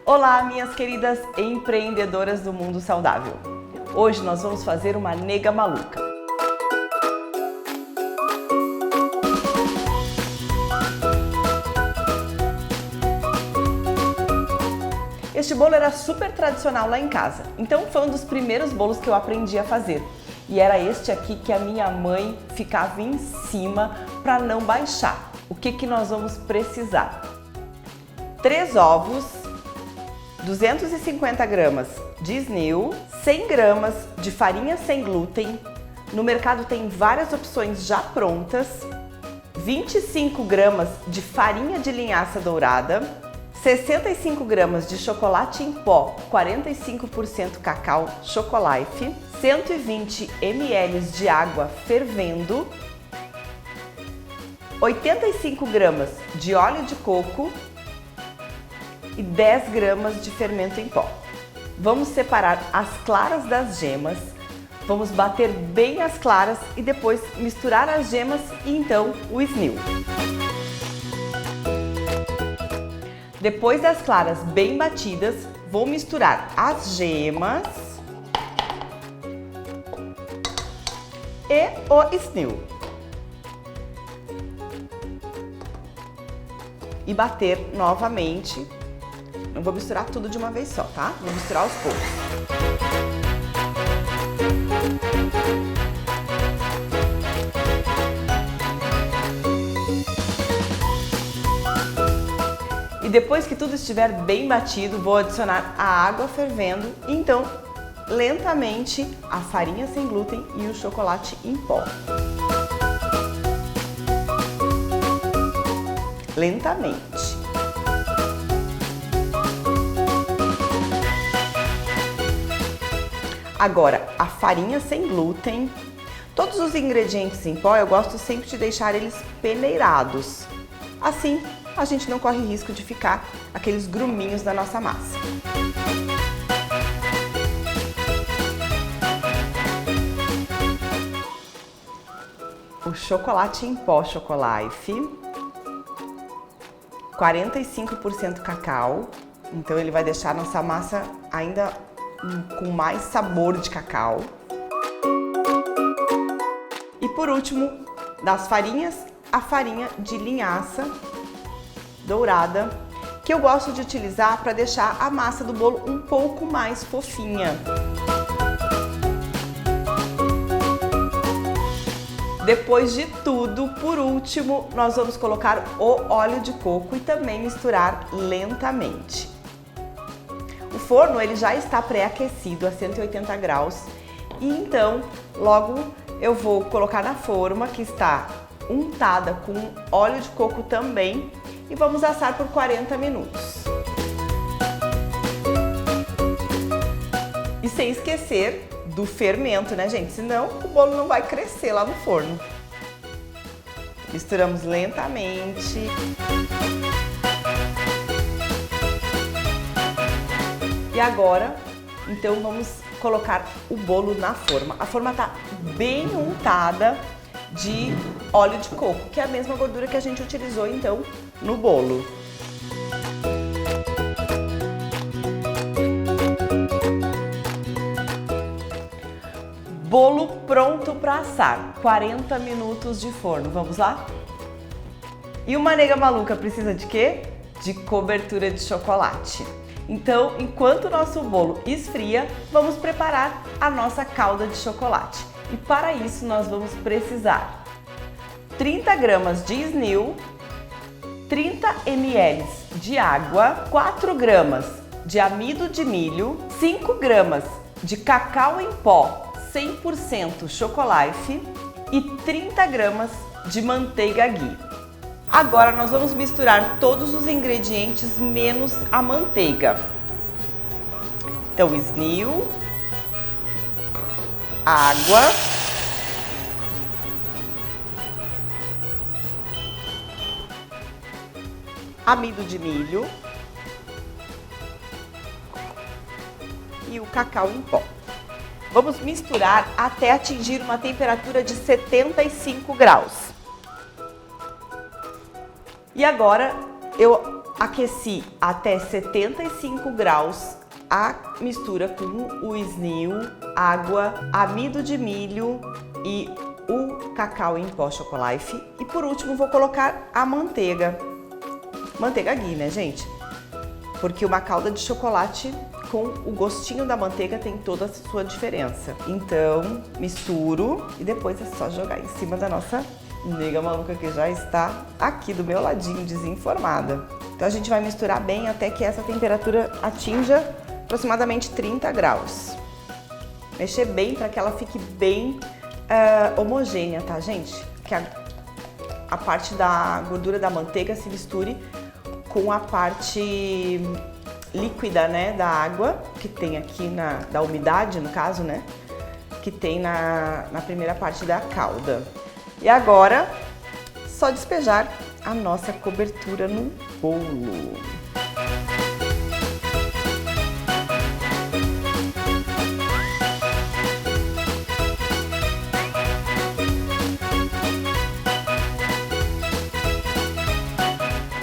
Olá, minhas queridas empreendedoras do mundo saudável. Hoje nós vamos fazer uma nega maluca. Este bolo era super tradicional lá em casa, então foi um dos primeiros bolos que eu aprendi a fazer. E era este aqui que a minha mãe ficava em cima para não baixar. O que nós vamos precisar? 3 ovos, 250 gramas de Snil, 100 gramas de farinha sem glúten. No mercado tem várias opções já prontas. 25 gramas de farinha de linhaça dourada, 65 gramas de chocolate em pó, 45% cacau Chocolife, 120 ml de água fervendo, 85 gramas de óleo de coco e 10 gramas de fermento em pó. Vamos separar as claras das gemas, vamos bater bem as claras e depois misturar as gemas e então o Snil. Depois das claras bem batidas, vou misturar as gemas e o Snil. E bater novamente. Não vou misturar tudo de uma vez só, tá? Vou misturar aos poucos. E depois que tudo estiver bem batido, vou adicionar a água fervendo e então, lentamente, a farinha sem glúten e o chocolate em pó. Lentamente. Agora, a farinha sem glúten. Todos os ingredientes em pó eu gosto sempre de deixar eles peneirados. Assim, a gente não corre risco de ficar aqueles gruminhos da nossa massa. O chocolate em pó Chocolife, 45% cacau, então ele vai deixar a nossa massa ainda com mais sabor de cacau. E por último, das farinhas, a farinha de linhaça dourada, que eu gosto de utilizar para deixar a massa do bolo um pouco mais fofinha. Depois de tudo, por último, nós vamos colocar o óleo de coco e também misturar lentamente. O forno ele já está pré-aquecido a 180 graus e então logo eu vou colocar na forma que está untada com óleo de coco também e vamos assar por 40 minutos. E sem esquecer do fermento, né, gente? Senão o bolo não vai crescer lá no forno. Misturamos lentamente. E agora, então vamos colocar o bolo na forma. A forma tá bem untada de óleo de coco, que é a mesma gordura que a gente utilizou então no bolo. Bolo pronto para assar, 40 minutos de forno. Vamos lá? E uma nega maluca precisa de quê? De cobertura de chocolate. Então, enquanto o nosso bolo esfria, vamos preparar a nossa calda de chocolate. E para isso nós vamos precisar 30 gramas de Snil, 30 ml de água, 4 gramas de amido de milho, 5 gramas de cacau em pó 100% Chocolife e 30 gramas de manteiga ghee. Agora nós vamos misturar todos os ingredientes menos a manteiga. Então, Snil, água, amido de milho e o cacau em pó. Vamos misturar até atingir uma temperatura de 75 graus. E agora eu aqueci até 75 graus a mistura com o Snil, água, amido de milho e o cacau em pó Chocolife. E por último vou colocar a manteiga. Manteiga ghee, né, gente? Porque uma calda de chocolate com o gostinho da manteiga tem toda a sua diferença. Então, misturo e depois é só jogar em cima da nossa nega maluca que já está aqui do meu ladinho, desenformada. Então a gente vai misturar bem até que essa temperatura atinja aproximadamente 30 graus. Mexer bem para que ela fique bem homogênea, tá, gente? Que a parte da gordura da manteiga se misture com a parte líquida, né, da água que tem aqui da umidade, no caso, né, que tem na primeira parte da calda. E agora, só despejar a nossa cobertura no bolo.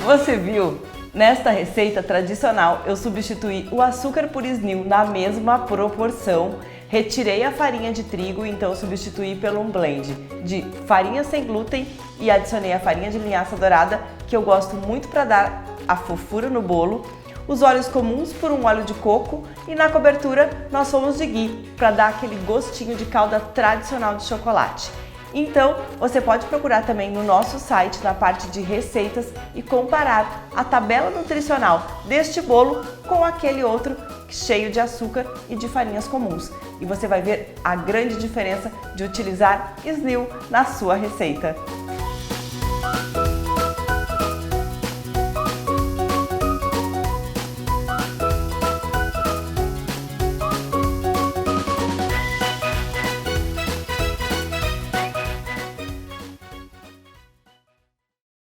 Você viu? Nesta receita tradicional, eu substituí o açúcar por Snil na mesma proporção, retirei a farinha de trigo, então substituí por um blend de farinha sem glúten e adicionei a farinha de linhaça dourada, que eu gosto muito para dar a fofura no bolo, os óleos comuns por um óleo de coco e na cobertura nós fomos de ghee para dar aquele gostinho de calda tradicional de chocolate. Então, você pode procurar também no nosso site, na parte de receitas, e comparar a tabela nutricional deste bolo com aquele outro cheio de açúcar e de farinhas comuns. E você vai ver a grande diferença de utilizar Snil na sua receita.